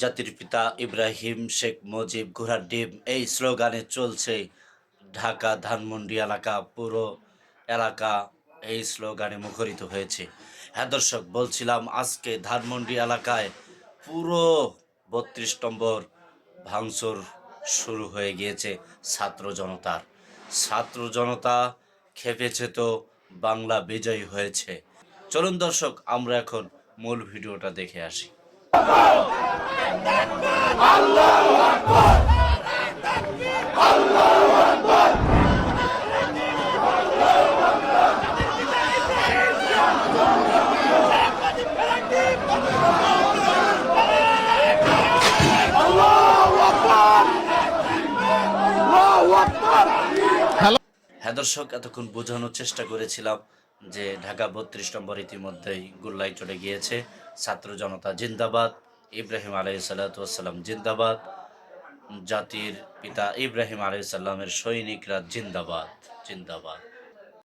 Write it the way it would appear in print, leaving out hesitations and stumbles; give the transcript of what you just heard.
জাতির পিতা ইব্রাহিম শেখ মুজিব ঘোড়ার ডিম এই স্লোগানে চলছে ঢাকা ধানমন্ডি এলাকা, পুরো এলাকা এই স্লোগানে মুখরিত হয়েছে। হ্যাঁ দর্শক, বলছিলাম আজকে ধানমন্ডি এলাকায় পুরো ৩২ নম্বর ভাঙচুর শুরু হয়ে গিয়েছে ছাত্র জনতা খেপেছে তো বাংলা বিজয়ী হয়েছে। চলুন দর্শক, আমরা এখন মূল ভিডিওটা দেখে আসি। হ্যাঁ দর্শক, এতক্ষণ বোঝানোর চেষ্টা করেছিলাম যে ঢাকা ৩২ নম্বর ইতিমধ্যেই গোল্লায় চলে গিয়েছে। ছাত্র জনতা জিন্দাবাদ, ইব্রাহিম আলাইহিসসালাম জিন্দাবাদ, জাতির পিতা ইব্রাহিম আলাইহিসসালামের সৈনিকরা জিন্দাবাদ জিন্দাবাদ।